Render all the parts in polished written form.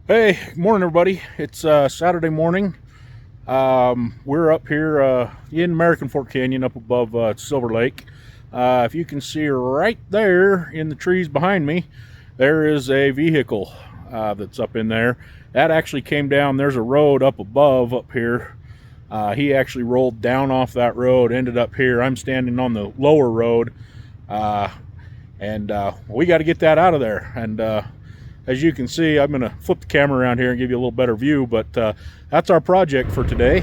Hey, good morning, everybody. It's Saturday morning. We're up here in American Fork Canyon up above Silver Lake. If you can see right there in the trees behind me, there is a vehicle that's up in there. That actually came down. There's a road up above up here. He actually rolled down off that road, ended up here. I'm standing on the lower road, and we got to get that out of there. And as you can see, I'm going to flip the camera around here and give you a little better view, but that's our project for today.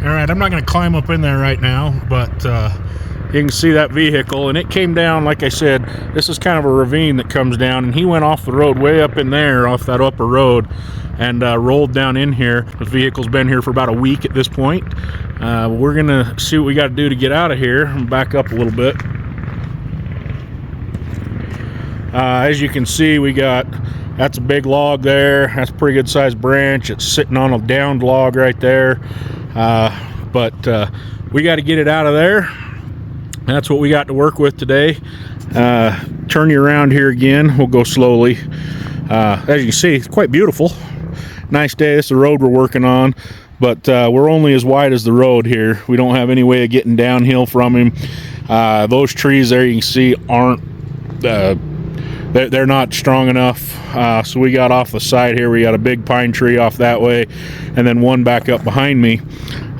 All right, I'm not going to climb up in there right now, but you can see that vehicle, and it came down, like I said, this is kind of a ravine that comes down, and he went off the road way up in there, off that upper road, and rolled down in here. The vehicle's been here for about a week at this point. We're going to see what we got to do to get out of here and back up a little bit. As you can see, that's a big log there. That's a pretty good sized branch. It's sitting on a downed log right there. But we got to get it out of there. That's what we got to work with today. Turn you around here again. We'll go slowly. As you can see, it's quite beautiful. Nice day. This is the road we're working on. But we're only as wide as the road here. We don't have any way of getting downhill from him. Those trees there you can see aren't... they're not strong enough, so we got off the side here. We got a big pine tree off that way, and then one back up behind me.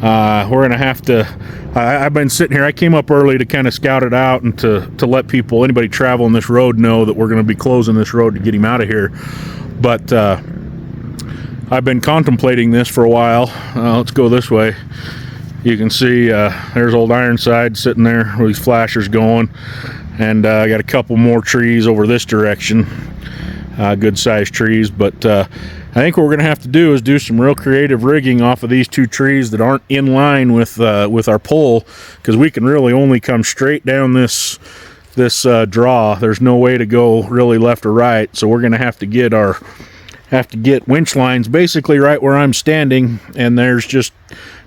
We're gonna have to... I've been sitting here. I came up early to kind of scout it out and to let people, anybody traveling this road, know that we're going to be closing this road to get him out of here. But I've been contemplating this for a while. Let's go this way. You can see there's old Ironside sitting there with these flashers going. And I got a couple more trees over this direction, good sized trees. But I think what we're gonna have to do is do some real creative rigging off of these two trees that aren't in line with our pole, because we can really only come straight down this draw. There's no way to go really left or right, so we're gonna have to get winch lines basically right where I'm standing, and there's just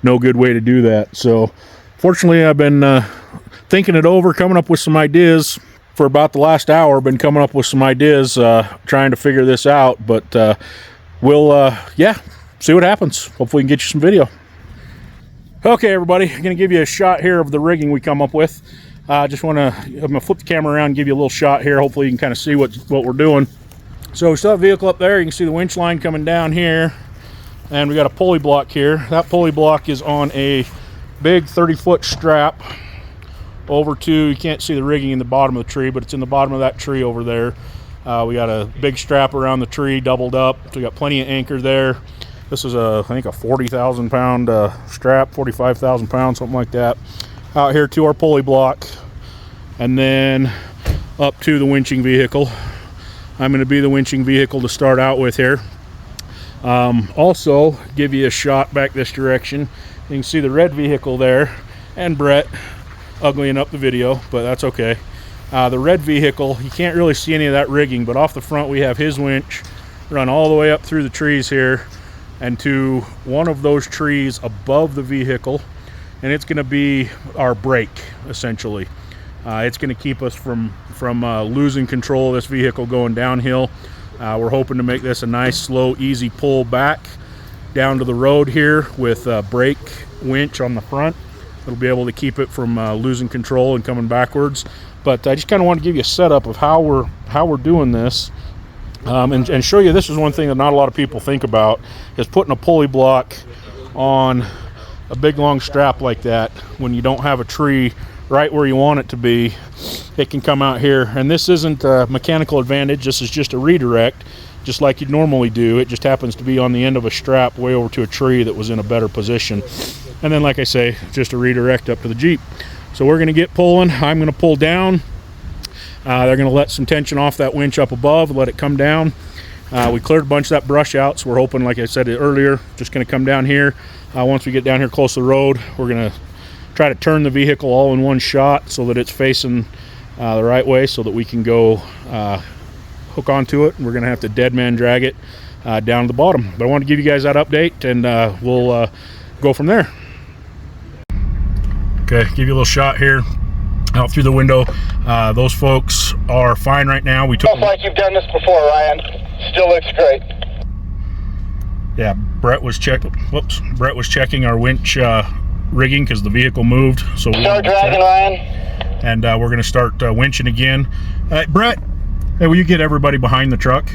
no good way to do that. So fortunately, I've been thinking it over, coming up with some ideas for about the last hour. Been coming up with some ideas, trying to figure this out. But we'll see what happens. Hopefully we can get you some video. Okay, everybody, I'm gonna give you a shot here of the rigging we come up with. I'm gonna flip the camera around and give you a little shot here. Hopefully you can kind of see what we're doing. So we still have a vehicle up there. You can see the winch line coming down here, and we got a pulley block here. That pulley block is on a big 30-foot strap over to, you can't see the rigging in the bottom of the tree, but it's in the bottom of that tree over there. We got a big strap around the tree, doubled up, so we got plenty of anchor there. This is I think a 40,000 pound strap, 45,000 pounds, something like that. Out here to our pulley block, and then up to the winching vehicle. I'm going to be the winching vehicle to start out with here. Also, give you a shot back this direction. You can see the red vehicle there, and Brett uglying up the video, but that's okay. The red vehicle, you can't really see any of that rigging, but off the front we have his winch run all the way up through the trees here and to one of those trees above the vehicle, and it's going to be our brake essentially. It's going to keep us from losing control of this vehicle going downhill. We're hoping to make this a nice, slow, easy pull back down to the road here with a brake winch on the front. It'll be able to keep it from losing control and coming backwards. But I just kind of want to give you a setup of how we're doing this, and show you. This is one thing that not a lot of people think about, is putting a pulley block on a big long strap like that when you don't have a tree right where you want it to be. It can come out here, and this isn't a mechanical advantage. This is just a redirect, just like you'd normally do. It just happens to be on the end of a strap way over to a tree that was in a better position. And then, like I say, just a redirect up to the Jeep. So we're going to get pulling. I'm going to pull down. They're going to let some tension off that winch up above, let it come down. We cleared a bunch of that brush out, so we're hoping, like I said earlier, just going to come down here. Once we get down here close to the road, we're going to try to turn the vehicle all in one shot so that it's facing the right way, so that we can go hook onto it. And we're going to have to dead man drag it down to the bottom. But I want to give you guys that update, and we'll go from there. Okay, give you a little shot here out through the window. Those folks are fine right now. We took... Looks like you've done this before, Ryan. Still looks great. Yeah, Brett was checking our winch rigging because the vehicle moved. So start dragging, Ryan. And we're going to start winching again. Brett, hey, will you get everybody behind the truck?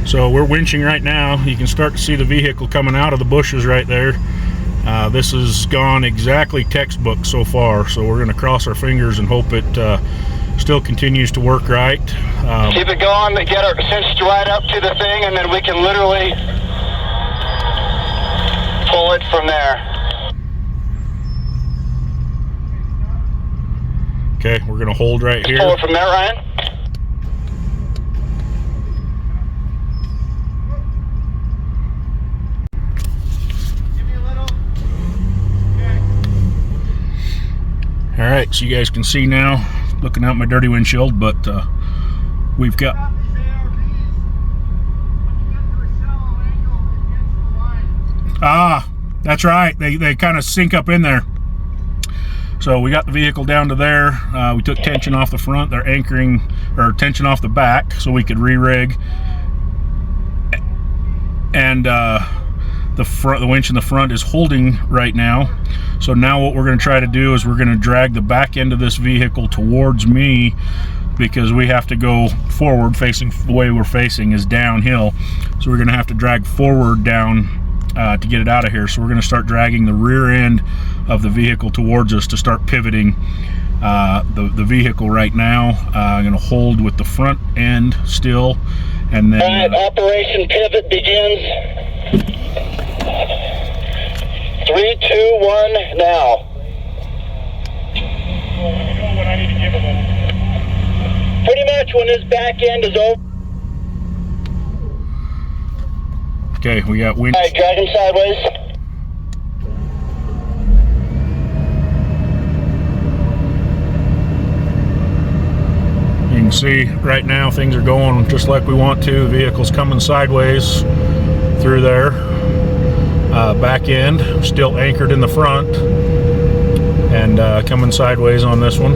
So we're winching right now. You can start to see the vehicle coming out of the bushes right there. This has gone exactly textbook so far, so we're going to cross our fingers and hope it still continues to work right. Keep it going, get her cinched right up to the thing, and then we can literally pull it from there. Okay, we're going to hold right here. Pull it from there, Ryan. All right, so you guys can see now, looking out my dirty windshield, but we've got... Ah, that's right. They kind of sink up in there. So we got the vehicle down to there. We took tension off the front. They're anchoring, or tension off the back, so we could re-rig. And the winch in the front is holding right now. So now what we're going to try to do is we're going to drag the back end of this vehicle towards me, because we have to go forward. Facing the way we're facing is downhill, so we're going to have to drag forward down to get it out of here. So we're going to start dragging the rear end of the vehicle towards us to start pivoting the vehicle right now. I'm going to hold with the front end still, and then all right, Operation Pivot begins. 3, 2, 1, now. What I need to give him. Pretty much when this back end is over. Okay, we got winch. All right, drag him sideways. You can see right now things are going just like we want to. The vehicle's coming sideways through there. Back end still anchored in the front, and coming sideways on this one.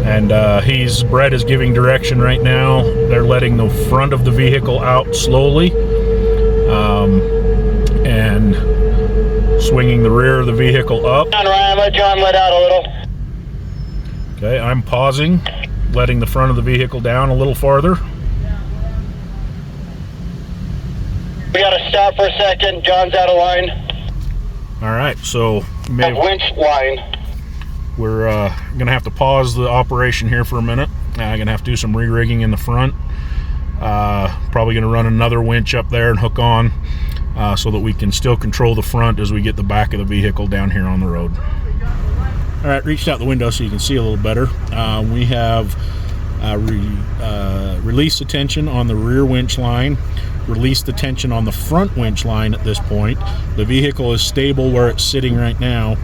And Brett is giving direction right now. They're letting the front of the vehicle out slowly, and swinging the rear of the vehicle up. John, Ryan, let John let out a little. Okay, I'm pausing, letting the front of the vehicle down a little farther. We gotta stop for a second. John's out of line. All right, so Winch line. we're gonna have to pause the operation here for a minute. I'm gonna have to do some re-rigging in the front. Probably gonna run another winch up there and hook on, so that we can still control the front as we get the back of the vehicle down here on the road. All right, reached out the window so you can see a little better. We have released the tension on the rear winch line, release the tension on the front winch line at this point. The vehicle is stable where it's sitting right now.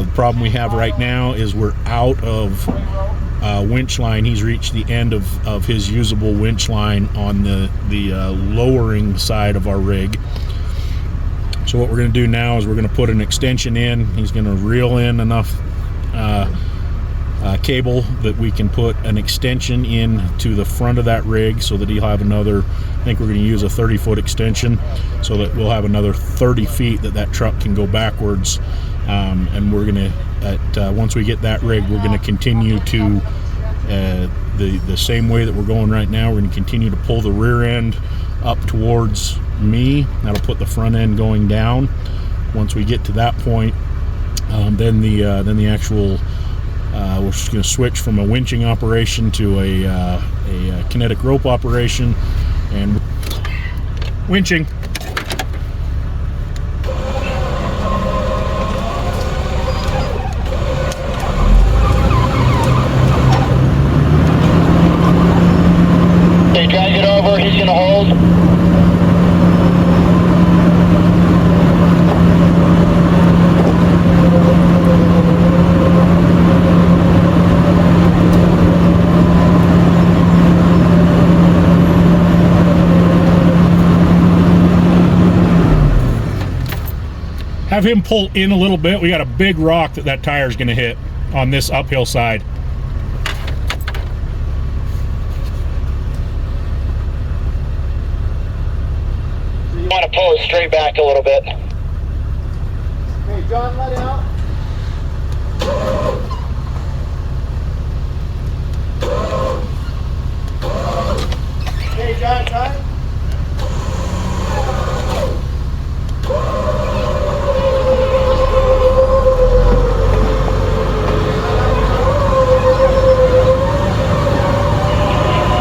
The problem we have right now is we're out of winch line. He's reached the end of his usable winch line on the lowering side of our rig. So what we're going to do now is we're going to put an extension in. He's going to reel in enough cable that we can put an extension in to the front of that rig, so that he'll have another, I think we're going to use a 30-foot extension, so that we'll have another 30 feet that truck can go backwards. And we're going to, once we get that rig, we're going to continue to the same way that we're going right now. We're going to continue to pull the rear end up towards me. That'll put the front end going down. Once we get to that point, then the actual we're just going to switch from a winching operation to a kinetic rope operation and winching. Okay, drag it over. He's going to hold. Have him pull in a little bit. We got a big rock that tire is going to hit on this uphill side. pull it straight back a little bit. Hey, John, let it out. Hey, John, time.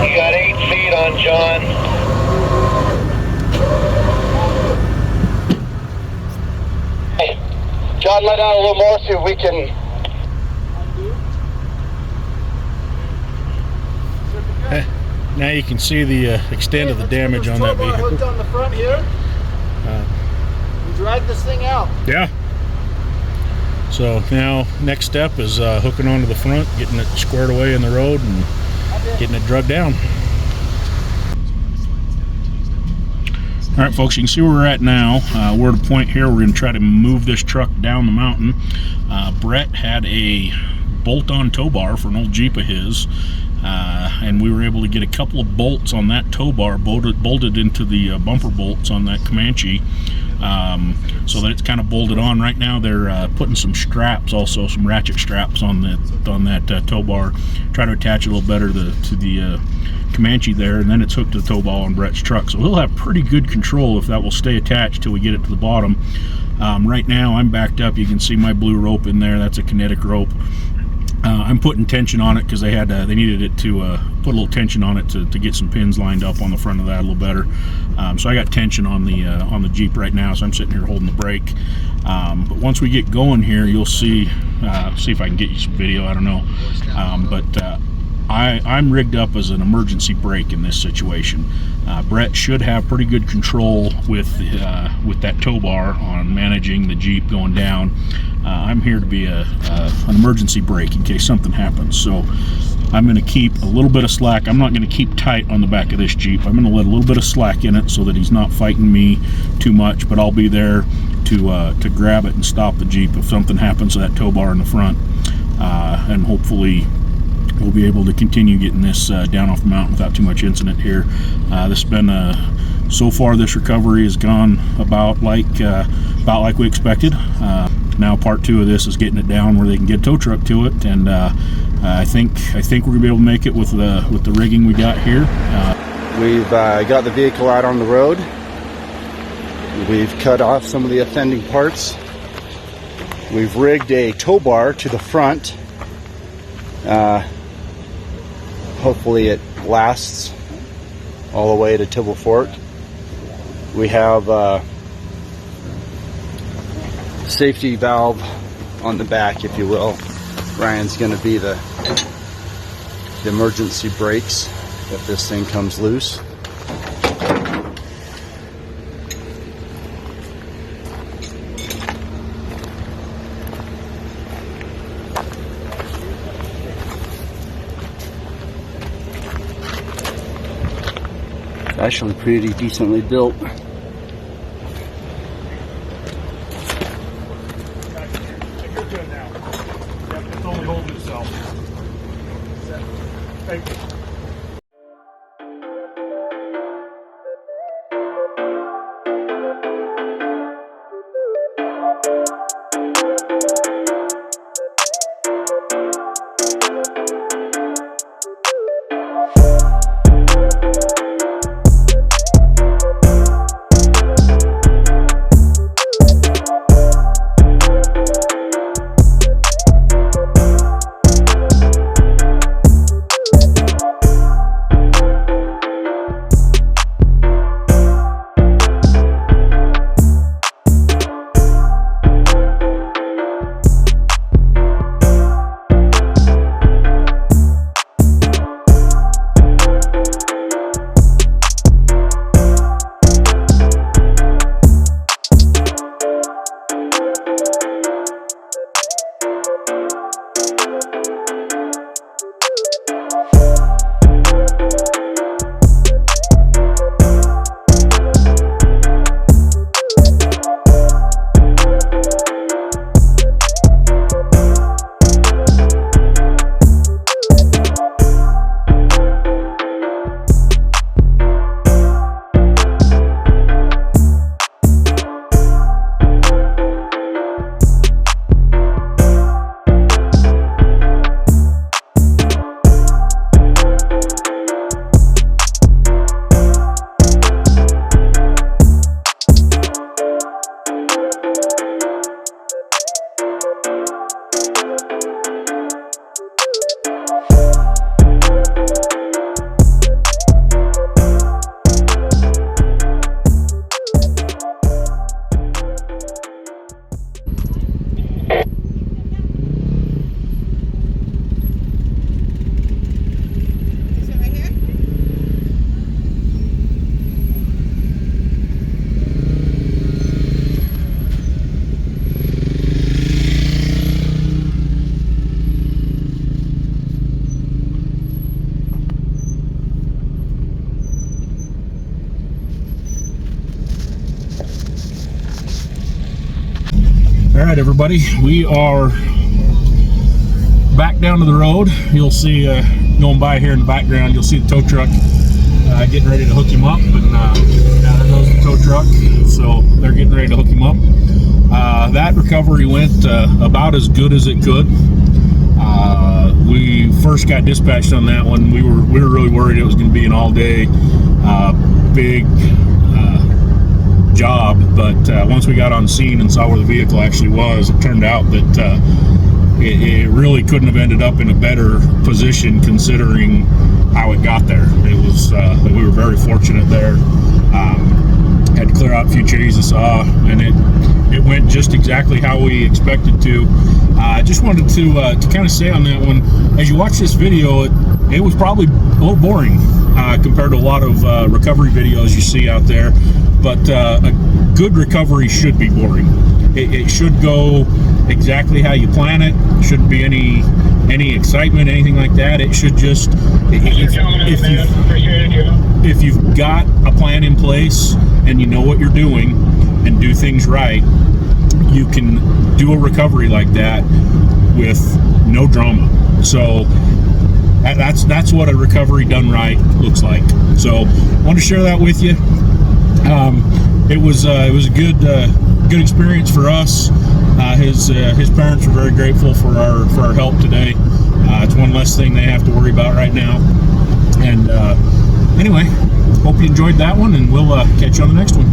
You got 8 feet on John. Hey, John, let out a little more, see if we can. Now you can see the extent of the damage on that vehicle. Hooked on the front here. We drag this thing out. Yeah. So now next step is hooking onto the front, getting it squared away in the road, and getting it drugged down. All right, folks, you can see where we're at now. We're at a point here we're going to try to move this truck down the mountain. Brett had a bolt-on tow bar for an old Jeep of his, and we were able to get a couple of bolts on that tow bar bolted into the bumper bolts on that Comanche, so that it's kind of bolted on. Right now they're putting some straps, also some ratchet straps on that tow bar, try to attach it a little better to the Comanche there, and then it's hooked to the tow ball on Brett's truck, so he'll have pretty good control if that will stay attached till we get it to the bottom. Right now I'm backed up. You can see my blue rope in there. That's a kinetic rope. I'm putting tension on it because they needed it to put a little tension on it to get some pins lined up on the front of that a little better. So I got tension on the Jeep right now, so I'm sitting here holding the brake. But once we get going here, you'll see if I can get you some video. I don't know, I'm rigged up as an emergency brake in this situation. Brett should have pretty good control with that tow bar on managing the Jeep going down. I'm here to be an emergency brake in case something happens. So I'm going to keep a little bit of slack. I'm not going to keep tight on the back of this Jeep. I'm going to let a little bit of slack in it so that he's not fighting me too much, but I'll be there to grab it and stop the Jeep if something happens to that tow bar in the front, and hopefully we'll be able to continue getting this down off the mountain without too much incident here. This has been so far this recovery has gone about like we expected. Now part 2 of this is getting it down where they can get a tow truck to it, and I think we're gonna be able to make it with the rigging we got here. We've got the vehicle out on the road. We've cut off some of the offending parts. We've rigged a tow bar to the front. Hopefully it lasts all the way to Tibble Fork. We have a safety valve on the back, if you will. Ryan's going to be the emergency brakes if this thing comes loose. Actually pretty decently built. You're good now. Yep, it's only holding itself. Thank you. everybody, we are back down to the road. You'll see going by here in the background, you'll see the tow truck getting ready to hook him up, and there goes the tow truck. So they're getting ready to hook him up. That recovery went about as good as it could. We first got dispatched on that one. We were really worried it was going to be an all-day big job, but once we got on scene and saw where the vehicle actually was, it turned out that it really couldn't have ended up in a better position considering how it got there. It was we were very fortunate there. Had to clear out a few trees and saw, and it went just exactly how we expected to. I just wanted to kind of say on that one, as you watch this video, it was probably a little boring compared to a lot of recovery videos you see out there, but a good recovery should be boring. It should go exactly how you plan it. Shouldn't be any excitement, anything like that. It should just, if you've got a plan in place and you know what you're doing and do things right, you can do a recovery like that with no drama. So that's what a recovery done right looks like. So I want to share that with you. It was a good experience for us. His parents were very grateful for our help today. It's one less thing they have to worry about right now. And anyway, hope you enjoyed that one, and we'll catch you on the next one.